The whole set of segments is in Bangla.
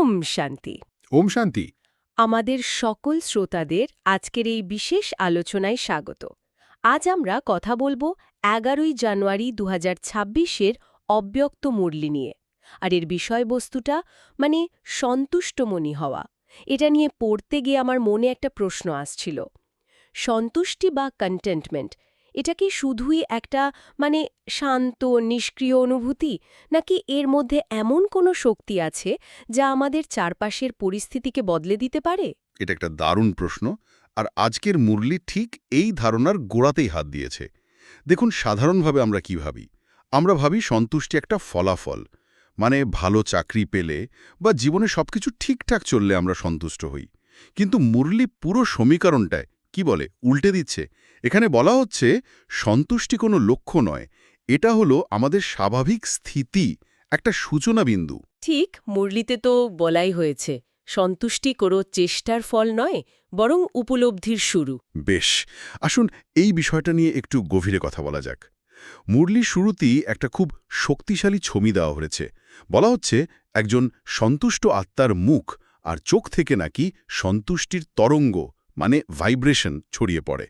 ওম শান্তি। ওম শান্তি। আমাদের সকল শ্রোতাদের আজকের এই বিশেষ আলোচনায় স্বাগত। আজ আমরা কথা বলবো 11ই জানুয়ারি 2026-এর অব্যক্ত মুরলি নিয়ে। আর এর বিষয়বস্তুটা মানে সন্তুষ্টমনি হওয়া। এটা নিয়ে পড়তে গিয়ে আমার মনে একটা প্রশ্ন আসছিল। সন্তুষ্টি বা কন্টেন্টমেন্ট এটা কি শুধুই একটা মানে শান্ত নিষ্ক্রিয় অনুভূতি, নাকি এর মধ্যে এমন কোনো শক্তি আছে যা আমাদের চারপাশের পরিস্থিতিকে বদলে দিতে পারে? এটা একটা দারুণ প্রশ্ন, আর আজকের মুরলি ঠিক এই ধারণার গোড়াতেই হাত দিয়েছে। দেখুন, সাধারণভাবে আমরা কি ভাবি? আমরা ভাবি সন্তুষ্টি একটা ফলাফল, মানে ভালো চাকরি পেলে বা জীবনে সবকিছু ঠিকঠাক চললে আমরা সন্তুষ্ট হই। কিন্তু মুরলি পুরো সমীকরণটায় কি বলে উল্টে দিচ্ছে। এখানে বলা হচ্ছে সন্তুষ্টি কোনো লক্ষ্য নয়, এটা হলো আমাদের স্বাভাবিক স্থিতি, একটা সূচনা বিন্দু। ঠিক, মুরলিতে তো বলাই হয়েছে সন্তুষ্টি কোনো চেষ্টার ফল নয়, বরং উপলব্ধির শুরু। বেশ, আসুন এই বিষয়টা নিয়ে একটু গভীরে কথা বলা যাক। মুরলির শুরুতেই একটা খুব শক্তিশালী ছবি দেওয়া হয়েছে। বলা হচ্ছে একজন সন্তুষ্ট আত্মার মুখ আর চোখ থেকে নাকি সন্তুষ্টির তরঙ্গ মানে ভাইব্রেশন ছড়িয়ে পড়ে।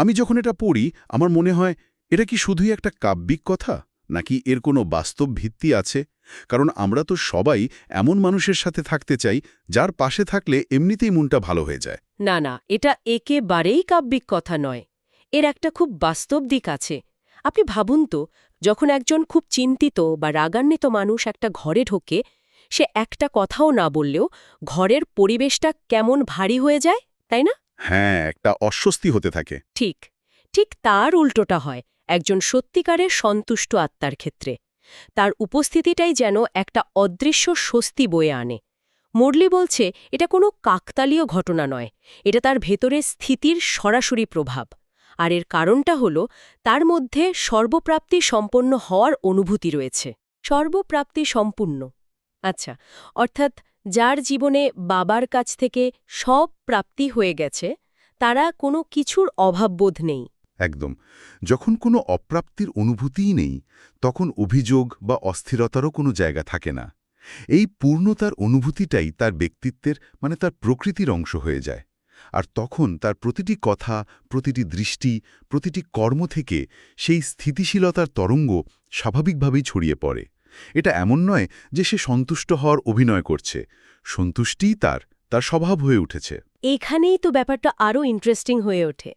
আমি যখন এটা পড়ি আমার মনে হয় এটা কি শুধুই একটা কাব্যিক কথা, নাকি এর কোনো বাস্তব ভিত্তি আছে? কারণ আমরা তো সবাই এমন মানুষের সাথে থাকতে চাই যার পাশে থাকলে এমনিতেই মনটা ভালো হয়ে যায়। না না, এটা একেবারেই কাব্যিক কথা নয়। এর একটা খুব বাস্তব দিক আছে। আপনি ভাবুন তো, যখন একজন খুব চিন্তিত বা রাগান্বিত মানুষ একটা ঘরে ঢোকে, সে একটা কথাও না বললেও ঘরের পরিবেশটা কেমন ভারী হয়ে যায়, তাই না? হ্যাঁ, একটা অস্বস্তি হতে থাকে। ঠিক ঠিক তার উল্টোটা হয় একজন সত্যিকারের সন্তুষ্ট আত্মার ক্ষেত্রে। তার উপস্থিতিটাই যেন একটা অদৃশ্য স্বস্তি বয়ে আনে। মুরলি বলছে এটা কোনো কাকতালীয় ঘটনা নয়, এটা তার ভেতরের স্থিতির সরাসরি প্রভাব। আর এর কারণটা হলো তার মধ্যে সর্বপ্রাপ্তি সম্পন্ন হওয়ার অনুভূতি রয়েছে। সর্বপ্রাপ্তি সম্পূর্ণ, আচ্ছা, অর্থাৎ যার জীবনে বাবার কাছ থেকে সব প্রাপ্তি হয়ে গেছে, তারা কোনো কিছুর অভাববোধ নেই। একদম। যখন কোনো অপ্রাপ্তির অনুভূতিই নেই, তখন অভিযোগ বা অস্থিরতারও কোনো জায়গা থাকে না। এই পূর্ণতার অনুভূতিটাই তার ব্যক্তিত্বের মানে তার প্রকৃতির অংশ হয়ে যায়। আর তখন তার প্রতিটি কথা, প্রতিটি দৃষ্টি, প্রতিটি কর্ম থেকে সেই স্থিতিশীলতার তরঙ্গ স্বাভাবিকভাবেই ছড়িয়ে পড়ে। এটা এমন নয় যে সে সন্তুষ্ট হওয়ার অভিনয় করছে, সন্তুষ্টিই তার তার স্বভাব হয়ে উঠেছে। এখানেই তো ব্যাপারটা আরও ইন্টারেস্টিং হয়ে ওঠে।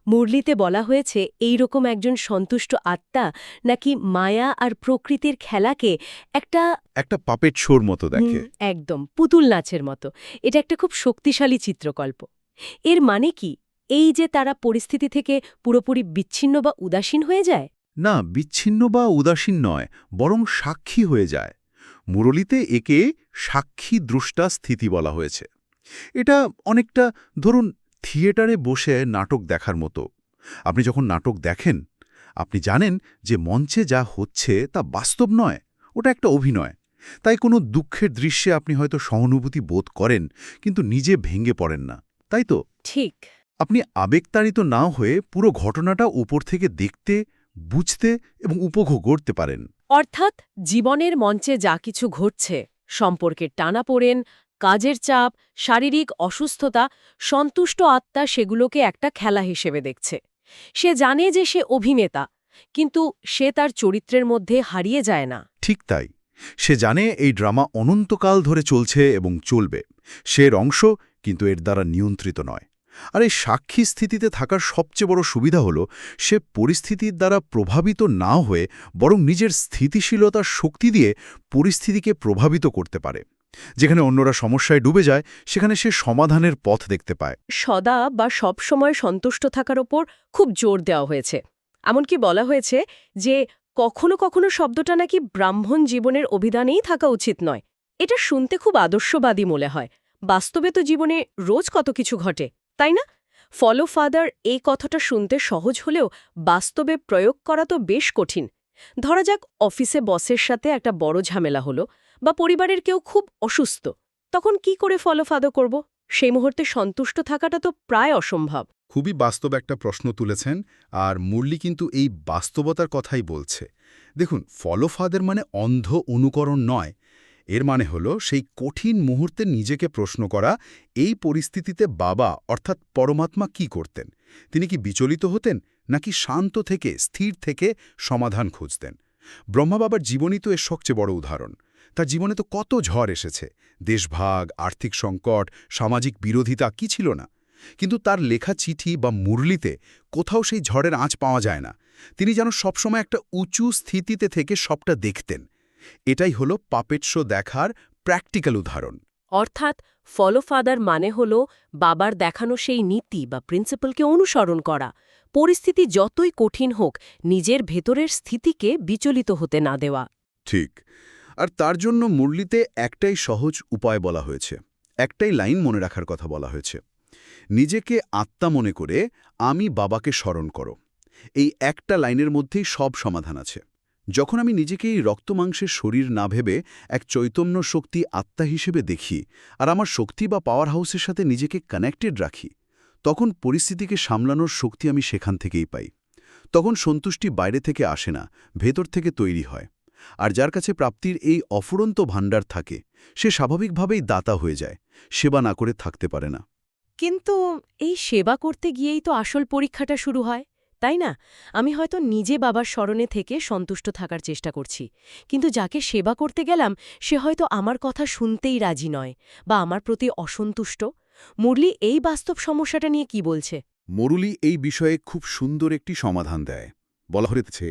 মুরলিতে বলা হয়েছে এই রকম একজন সন্তুষ্ট আত্মা নাকি মায়া আর প্রকৃতির খেলাকে একটা একটা পাপেট শোর মতো দেখে। একদম পুতুল নাচের মতো। এটা একটা খুব শক্তিশালী চিত্রকল্প। এর মানে কি এই যে তারা পরিস্থিতি থেকে পুরোপুরি বিচ্ছিন্ন বা উদাসীন হয়ে যায়? না, বিচ্ছিন্ন বা উদাসীন নয়, বরং সাক্ষী হয়ে যায়। মুরলিতে একে সাক্ষী দ্রষ্টা স্থিতি বলা হয়েছে। এটা অনেকটা ধরুন থিয়েটারে বসে নাটক দেখার মতো। আপনি যখন নাটক দেখেন, আপনি জানেন যে মঞ্চে যা হচ্ছে তা বাস্তব নয়, ওটা একটা অভিনয়। তাই কোনো দুঃখের দৃশ্যে আপনি হয়তো সহানুভূতি বোধ করেন, কিন্তু নিজে ভেঙে পড়েন না, তাই তো? ঠিক। আপনি আবেগতাড়িত না হয়ে পুরো ঘটনাটা উপর থেকে দেখতে, বুঝতে এবং উপভোগ করতে পারেন। অর্থাৎ জীবনের মঞ্চে যা কিছু ঘটছে, সম্পর্কের টানাপোড়েন, কাজের চাপ, শারীরিক অসুস্থতা, সন্তুষ্ট আত্মা সেগুলোকে একটা খেলা হিসেবে দেখছে। সে জানে যে সে অভিনেতা, কিন্তু সে তার চরিত্রের মধ্যে হারিয়ে যায় না। ঠিক তাই। সে জানে এই ড্রামা অনন্তকাল ধরে চলছে এবং চলবে। সে এর অংশ, কিন্তু এর দ্বারা নিয়ন্ত্রিত নয়। আর এই সাক্ষী স্থিতিতে থাকার সবচেয়ে বড় সুবিধা হলো সে পরিস্থিতির দ্বারা প্রভাবিত না হয়ে বরং নিজের স্থিতিশীলতার শক্তি দিয়ে পরিস্থিতিকে প্রভাবিত করতে পারে। যেখানে অন্যরা সমস্যায় ডুবে যায়, সেখানে সে সমাধানের পথ দেখতে পায়। সদা বা সবসময় সন্তুষ্ট থাকার ওপর খুব জোর দেওয়া হয়েছে। এমনকি বলা হয়েছে যে কখনো কখনো শব্দটা নাকি ব্রাহ্মণ জীবনের অভিধানেই থাকা উচিত নয়। এটা শুনতে খুব আদর্শবাদী মনে হয়। বাস্তবে তো জীবনে রোজ কত কিছু ঘটে, তাই না? ফলো ফাদার এই কথাটা শুনতে সহজ হলেও বাস্তবে প্রয়োগ করা তো বেশ কঠিন। ধরা যাক অফিসে বসের সাথে একটা বড় ঝামেলা হলো, বা পরিবারের কেউ খুব অসুস্থ। তখন কি করে ফলো ফাদার করব? সেই মুহূর্তে সন্তুষ্ট থাকাটা তো প্রায় অসম্ভব। খুবই বাস্তব একটা প্রশ্ন তুলেছেন, আর মুরলি কিন্তু এই বাস্তবতার কথাই বলছে। দেখুন, ফলো ফাদার মানে অন্ধ অনুকরণ নয়, এর মানে হলো সেই কঠিন মুহূর্তে নিজেকে প্রশ্ন করা, এই পরিস্থিতিতে বাবা অর্থাৎ পরমাত্মা কি করতেন? তিনি কি বিচলিত হতেন, নাকি শান্ত থেকে স্থির থেকে সমাধান খুঁজতেন? ব্রহ্মা বাবার জীবনই তো এর সবচেয়ে বড় উদাহরণ। তার জীবনে তো কত ঝড় এসেছে, দেশভাগ, আর্থিক সংকট, সামাজিক বিরোধিতা কি ছিল না। কিন্তু তার লেখা চিঠি বা মুরলিতে কোথাও সেই ঝড়ের আঁচ পাওয়া যায় না। তিনি যেন সবসময় একটা উঁচু স্থিতিতে থেকে সবটা দেখতেন। এটাই হলো পাপেট শো দেখার প্র্যাকটিক্যাল উদাহরণ। অর্থাৎ ফলো ফাদার মানে হল বাবার দেখানো সেই নীতি বা প্রিন্সিপালকে অনুসরণ করা, পরিস্থিতি যতই কঠিন হোক নিজের ভেতরের স্থিতিকে বিচলিত হতে না দেওয়া। ঠিক। আর তার জন্য মুরলিতে একটাই সহজ উপায় বলা হয়েছে, একটাই লাইন মনে রাখার কথা বলা হয়েছে। নিজেকে আত্মা মনে করে আমি বাবাকে স্মরণ করো। এই একটা লাইনের মধ্যেই সব সমাধান আছে। যখন আমি নিজেকে এই রক্তমাংসের শরীর না ভেবে এক চৈতন্য শক্তি আত্মা হিসেবে দেখি, আর আমার শক্তি বা পাওয়ার হাউসের সাথে নিজেকে কানেক্টেড রাখি, তখন পরিস্থিতিকে সামলানোর শক্তি আমি সেখান থেকেই পাই। তখন সন্তুষ্টি বাইরে থেকে আসে না, ভেতর থেকে তৈরি হয়। আর যার কাছে প্রাপ্তির এই অফুরন্ত ভাণ্ডার থাকে, সে স্বাভাবিকভাবেই দাতা হয়ে যায়, সেবা না করে থাকতে পারে না। কিন্তু এই সেবা করতে গিয়েই তো আসল পরীক্ষাটা শুরু হয়, তাই না? আমি হয়তো নিজে বাবার স্মরণে থেকে সন্তুষ্ট থাকার চেষ্টা করছি, কিন্তু যাকে সেবা করতে গেলাম সে হয়তো আমার কথা শুনতেই রাজি নয় বা আমার প্রতি অসন্তুষ্ট। মুরলি এই বাস্তব সমস্যাটা নিয়ে কি বলছে? মরুলি এই বিষয়ে খুব সুন্দর একটি সমাধান দেয়। বলা হয়েছে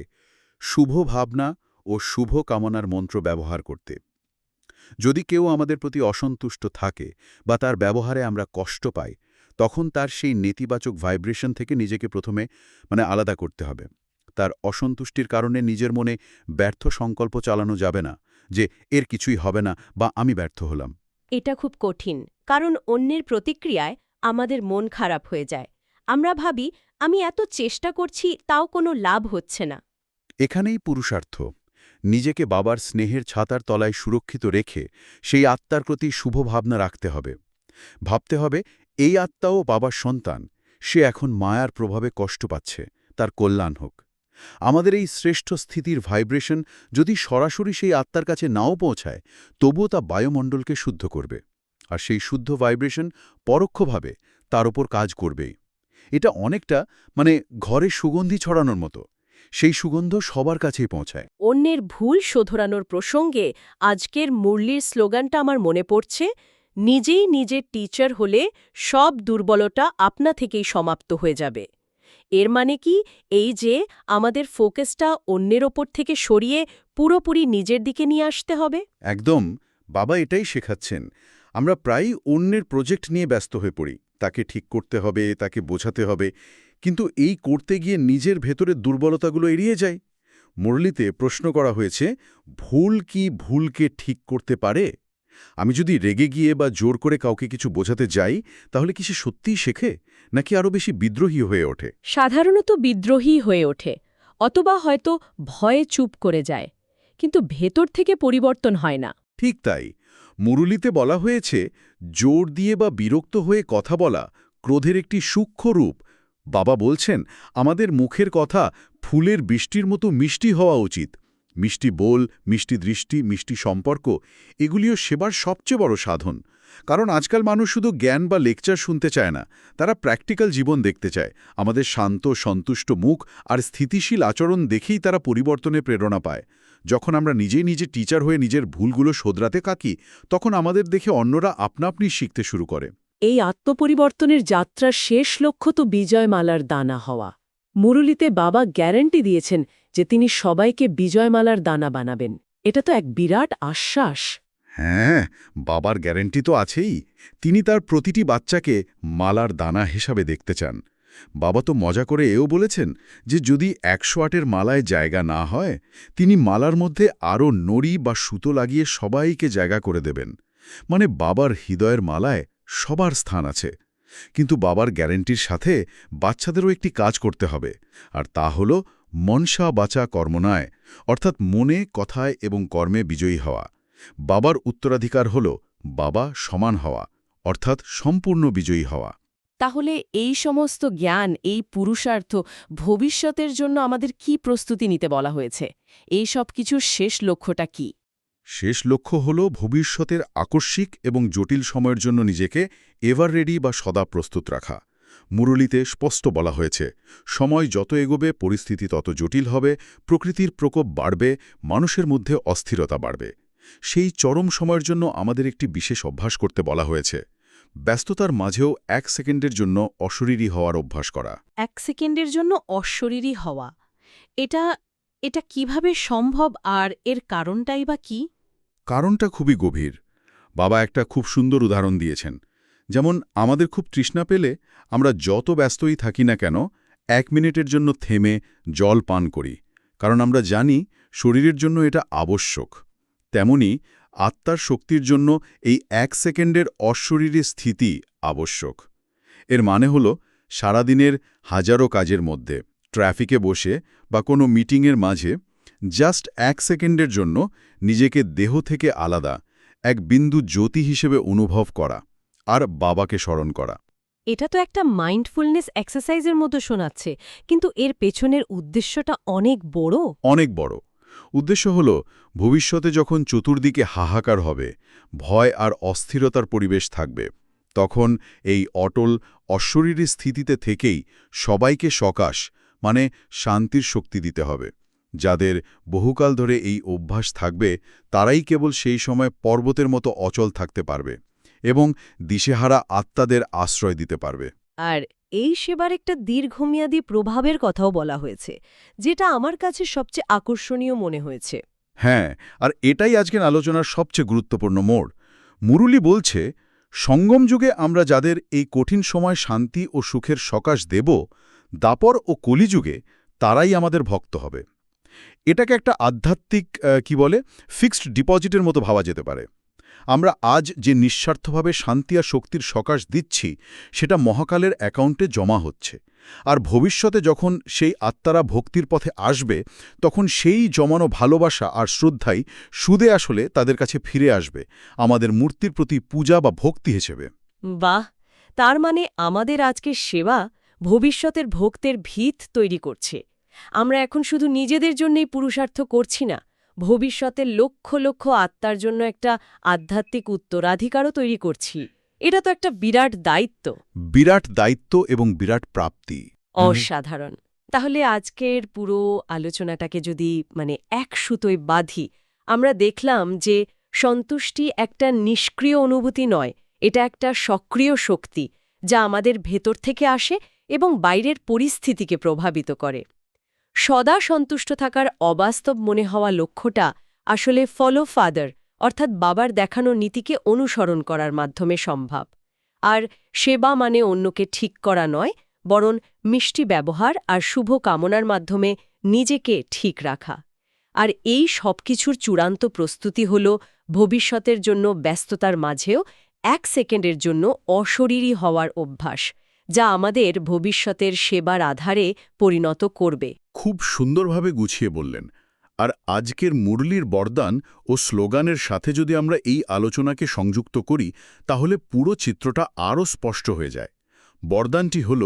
শুভ ভাবনা ও শুভ কামনার মন্ত্র ব্যবহার করতে। যদি কেউ আমাদের প্রতি অসন্তুষ্ট থাকে বা তার ব্যবহারে আমরা কষ্ট পাই, তখন তার সেই নেতিবাচক ভাইব্রেশন থেকে নিজেকে প্রথমে আলাদা করতে হবে। তার অসন্তুষ্টির কারণে নিজের মনে ব্যর্থ সংকল্প চালানো যাবে না, যে এর কিছুই হবে না বা আমি ব্যর্থ হলাম। এটা খুব কঠিন, কারণ অন্যের প্রতিক্রিয়ায় আমাদের মন খারাপ হয়ে যায়। আমরা ভাবি আমি এত চেষ্টা করছি তাও কোনো লাভ হচ্ছে না। এখানেই পুরুষার্থ। নিজেকে বাবার স্নেহের ছাতার তলায় সুরক্ষিত রেখে সেই আত্মার প্রতি শুভ ভাবনা রাখতে হবে। ভাবতে হবে এই আত্মাও বাবার সন্তান, সে এখন মায়ার প্রভাবে কষ্ট পাচ্ছে, তার কল্যাণ হোক। আমাদের এই শ্রেষ্ঠ স্থিতির ভাইব্রেশন যদি সরাসরি সেই আত্মার কাছে নাও পৌঁছায়, তবুও তা বায়ুমণ্ডলকে শুদ্ধ করবে। আর সেই শুদ্ধ ভাইব্রেশন পরোক্ষভাবে তার ওপর কাজ করবেই। এটা অনেকটা ঘরে সুগন্ধি ছড়ানোর মতো। সেই সুগন্ধ সবার কাছেই পৌঁছায়। অন্যের ভুল শোধরানোর প্রসঙ্গে আজকের মুরলির স্লোগানটা আমার মনে পড়ছে, নিজেই নিজের টিচার হলে সব দুর্বলতা আপনা থেকেই সমাপ্ত হয়ে যাবে। এর মানে কি এই যে আমাদের ফোকাসটা অন্যের ওপর থেকে সরিয়ে পুরোপুরি নিজের দিকে নিয়ে আসতে হবে? একদম। বাবা এটাই শেখাচ্ছেন। আমরা প্রায়ই অন্যের প্রজেক্ট নিয়ে ব্যস্ত হয়ে পড়ি, তাকে ঠিক করতে হবে, তাকে বোঝাতে হবে, কিন্তু এই করতে গিয়ে নিজের ভেতরের দুর্বলতাগুলো এড়িয়ে যায়। মুরলিতে প্রশ্ন করা হয়েছে, ভুল কি ভুলকে ঠিক করতে পারে? আমি যদি রেগে গিয়ে বা জোর করে কাউকে কিছু বোঝাতে যাই, তাহলে কি সে সত্যিই শেখে, নাকি আরও বেশি বিদ্রোহী হয়ে ওঠে? সাধারণত বিদ্রোহী হয়ে ওঠে, অথবা হয়তো ভয়ে চুপ করে যায়, কিন্তু ভেতর থেকে পরিবর্তন হয় না। ঠিক তাই। মুরুলিতে বলা হয়েছে, জোর দিয়ে বা বিরক্ত হয়ে কথা বলা ক্রোধের একটি সূক্ষ্ম রূপ। বাবা বলছেন, আমাদের মুখের কথা ফুলের বৃষ্টির মতো মিষ্টি হওয়া উচিত। মিষ্টি বোল, মিষ্টি দৃষ্টি, মিষ্টি সম্পর্ক, এগুলিও সেবার সবচেয়ে বড় সাধন। কারণ আজকাল মানুষ শুধু জ্ঞান বা লেকচার শুনতে চায় না, তারা প্র্যাকটিক্যাল জীবন দেখতে চায়। আমাদের শান্ত, সন্তুষ্ট মুখ আর স্থিতিশীল আচরণ দেখেই তারা পরিবর্তনের প্রেরণা পায়। যখন আমরা নিজেই নিজে টিচার হয়ে নিজের ভুলগুলো শোধরাতে থাকি, তখন আমাদের দেখে অন্যরা আপনা আপনি শিখতে শুরু করে। এই আত্মপরিবর্তনের যাত্রার শেষ লক্ষ্য তো বিজয়মালার দানা হওয়া। মুরলিতে বাবা গ্যারান্টি দিয়েছেন যে তিনি সবাইকে বিজয়মালার দানা বানাবেন। এটা তো এক বিরাট আশ্বাস। হ্যাঁ, বাবার গ্যারান্টি তো আছেই। তিনি তার প্রতিটি বাচ্চাকে মালার দানা হিসাবে দেখতে চান। বাবা তো মজা করে এও বলেছেন যে যদি ১০৮-এর মালায় জায়গা না হয়, তিনি মালার মধ্যে আরও নড়ি বা সুতো লাগিয়ে সবাইকে জায়গা করে দেবেন। বাবার হৃদয়ের মালায় সবার স্থান আছে। কিন্তু বাবার গ্যারান্টির সাথে বাচ্চাদেরও একটি কাজ করতে হবে, আর তা হল মনসা বাচা কর্মনায়, অর্থাৎ মনে, কথায় এবং কর্মে বিজয়ী হওয়া। বাবার উত্তরাধিকার হল বাবা সমান হওয়া, অর্থাৎ সম্পূর্ণ বিজয়ী হওয়া। তাহলে এই সমস্ত জ্ঞান, এই পুরুষার্থ ভবিষ্যতের জন্য আমাদের কি প্রস্তুতি নিতে বলা হয়েছে? এই সব কিছুর শেষ লক্ষ্যটা কি? শেষ লক্ষ্য হল ভবিষ্যতের আকস্মিক এবং জটিল সময়ের জন্য নিজেকে এভার রেডি বা সদা প্রস্তুত রাখা। মুরলীতে স্পষ্ট বলা হয়েছে, সময় যত এগোবে পরিস্থিতি তত জটিল হবে, প্রকৃতির প্রকোপ বাড়বে, মানুষের মধ্যে অস্থিরতা বাড়বে। সেই চরম সময়ের জন্য আমাদের একটি বিশেষ অভ্যাস করতে বলা হয়েছে, ব্যস্ততার মাঝেও 1 সেকেন্ডের জন্য অশরীরী হওয়ার অভ্যাস করা। 1 সেকেন্ডের জন্য অশরীরী হওয়া, এটা কিভাবে সম্ভব আর এর কারণটাই বা কি? কারণটা খুবই গভীর। বাবা একটা খুব সুন্দর উদাহরণ দিয়েছেন। যেমন আমাদের খুব তৃষ্ণা পেলে আমরা যত ব্যস্তই থাকি না কেন 1 মিনিটের জন্য থেমে জল পান করি, কারণ আমরা জানি শরীরের জন্য এটা আবশ্যক। তেমনি আত্মার শক্তির জন্য এই 1 সেকেন্ডের অশরীরী স্থিতি আবশ্যক। এর মানে হল সারাদিনের হাজারো কাজের মধ্যে ট্রাফিকে বসে বা কোনো মিটিংয়ের মাঝে জাস্ট 1 সেকেন্ডের জন্য নিজেকে দেহ থেকে আলাদা এক বিন্দু জ্যোতি হিসেবে অনুভব করা আর বাবাকে স্মরণ করা। এটা তো একটা মাইন্ডফুলনেস এক্সারসাইজের মতো শোনাচ্ছে, কিন্তু এর পেছনের উদ্দেশ্যটা অনেক বড়। অনেক বড়। উদ্দেশ্য হল ভবিষ্যতে যখন চতুর্দিকে হাহাকার হবে, ভয় আর অস্থিরতার পরিবেশ থাকবে, তখন এই অটল অশরীরী স্থিতিতে থেকেই সবাইকে সকাশ মানে শান্তির শক্তি দিতে হবে। যাদের বহুকাল ধরে এই অভ্যাস থাকবে তারাই কেবল সেই সময় পর্বতের মতো অচল থাকতে পারবে এবং দিশেহারা আত্মাদের আশ্রয় দিতে পারবে। আর এই সেবার একটা দীর্ঘমেয়াদী প্রভাবের কথাও বলা হয়েছে, যেটা আমার কাছে সবচেয়ে আকর্ষণীয় মনে হয়েছে। হ্যাঁ, আর এটাই আজকের আলোচনার সবচেয়ে গুরুত্বপূর্ণ মোড়। মুরলী বলছে, সঙ্গম যুগে আমরা যাদের এই কঠিন সময় শান্তি ও সুখের সকাশ দেব, দাপর ও কলিযুগে তারাই আমাদের ভক্ত হবে। এটাকে একটা আধ্যাত্মিক ফিক্সড ডিপোজিটের মতো ভাবা যেতে পারে। আমরা আজ যে নিঃস্বার্থভাবে শান্তি আর শক্তির সকাশ দিচ্ছি, সেটা মহাকালের অ্যাকাউন্টে জমা হচ্ছে। আর ভবিষ্যতে যখন সেই আত্মারা ভক্তির পথে আসবে, তখন সেই জমানো ভালোবাসা আর শ্রদ্ধাই সুদে আসলে তাদের কাছে ফিরে আসবে, আমাদের মূর্তির প্রতি পূজা বা ভক্তি হিসেবে। বাহ! তার মানে আমাদের আজকের সেবা ভবিষ্যতের ভক্তের ভিত তৈরি করছে। আমরা এখন শুধু নিজেদের জন্যই পুরুষার্থ করছি না, ভবিষ্যতের লক্ষ লক্ষ আত্মার জন্য একটা আধ্যাত্মিক উত্তরাধিকারও তৈরি করছি। এটা তো একটা বিরাট দায়িত্ব। বিরাট দায়িত্ব এবং বিরাট প্রাপ্তি। অসাধারণ। তাহলে আজকের পুরো আলোচনাটাকে যদি এক সুতোয় বাঁধি, আমরা দেখলাম যে সন্তুষ্টি একটা নিষ্ক্রিয় অনুভূতি নয়, এটা একটা সক্রিয় শক্তি যা আমাদের ভেতর থেকে আসে এবং বাইরের পরিস্থিতিকে প্রভাবিত করে। সদা সন্তুষ্ট থাকার অবাস্তব মনে হওয়া লক্ষ্যটা আসলে ফলো ফাদার অর্থাৎ বাবার দেখানো নীতিকে অনুসরণ করার মাধ্যমে সম্ভব। আর সেবা মানে অন্যকে ঠিক করা নয়, বরং মিষ্টি ব্যবহার আর শুভ কামনার মাধ্যমে নিজেকে ঠিক রাখা। আর এই সবকিছুর চূড়ান্ত প্রস্তুতি হল ভবিষ্যতের জন্য ব্যস্ততার মাঝেও 1 সেকেন্ডের জন্য অশরীরী হওয়ার অভ্যাস, যা আমাদের ভবিষ্যতের সেবার আধারে পরিণত করবে। খুব সুন্দরভাবে গুছিয়ে বললেন। আর আজকের মুরলীর বরদান ও স্লোগানের সাথে যদি আমরা এই আলোচনাকে সংযুক্ত করি, তাহলে পুরো চিত্রটা আরও স্পষ্ট হয়ে যায়। বরদানটি হল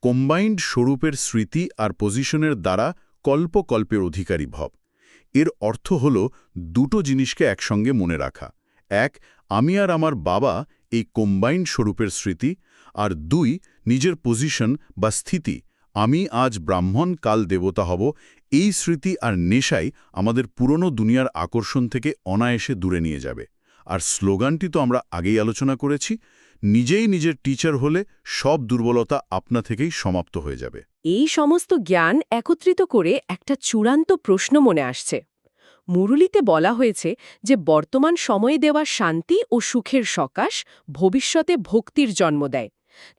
কম্বাইন্ড স্বরূপের স্মৃতি আর পজিশনের দ্বারা কল্পকল্পের অধিকারী ভব। এর অর্থ হল দুটো জিনিসকে একসঙ্গে মনে রাখা। 1, আমি আর আমার বাবা এই কম্বাইন্ড স্বরূপের স্মৃতি, আর 2, নিজের পজিশন বা স্থিতি, আমি আজ ব্রাহ্মণ কাল দেবতা হব। এই স্মৃতি আর নেশাই আমাদের পুরনো দুনিয়ার আকর্ষণ থেকে অনায়াসে দূরে নিয়ে যাবে। আর স্লোগানটি তো আমরা আগেই আলোচনা করেছি, নিজেই নিজের টিচার হলে সব দুর্বলতা আপনা থেকেই সমাপ্ত হয়ে যাবে। এই সমস্ত জ্ঞান একত্রিত করে একটা চূড়ান্ত প্রশ্ন মনে আসছে। মুরলীতে বলা হয়েছে যে বর্তমান সময়ে দেওয়া শান্তি ও সুখের সকাশ ভবিষ্যতে ভক্তির জন্ম দেয়।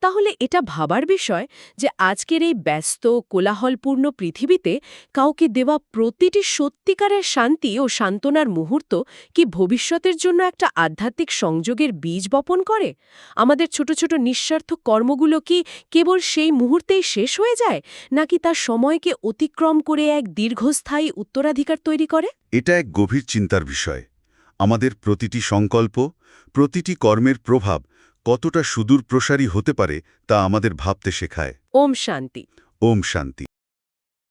তাহলে এটা ভাবার বিষয় যে আজকের এই ব্যস্ত কোলাহলপূর্ণ পৃথিবীতে কাউকে দেওয়া প্রতিটি সত্যিকারের শান্তি ও সান্ত্বনার মুহূর্ত কি ভবিষ্যতের জন্য একটা আধ্যাত্মিক সংযোগের বীজ বপন করে? আমাদের ছোট ছোট নিঃস্বার্থ কর্মগুলো কি কেবল সেই মুহূর্তেই শেষ হয়ে যায়, নাকি তার সময়কে অতিক্রম করে এক দীর্ঘস্থায়ী উত্তরাধিকার তৈরি করে? এটা এক গভীর চিন্তার বিষয়। আমাদের প্রতিটি সংকল্প, প্রতিটি কর্মের প্রভাব কতটা সুদূর প্রসারী হতে পারে তা আমাদের ভাবতে শেখায়। ওম শান্তি। ওম শান্তি।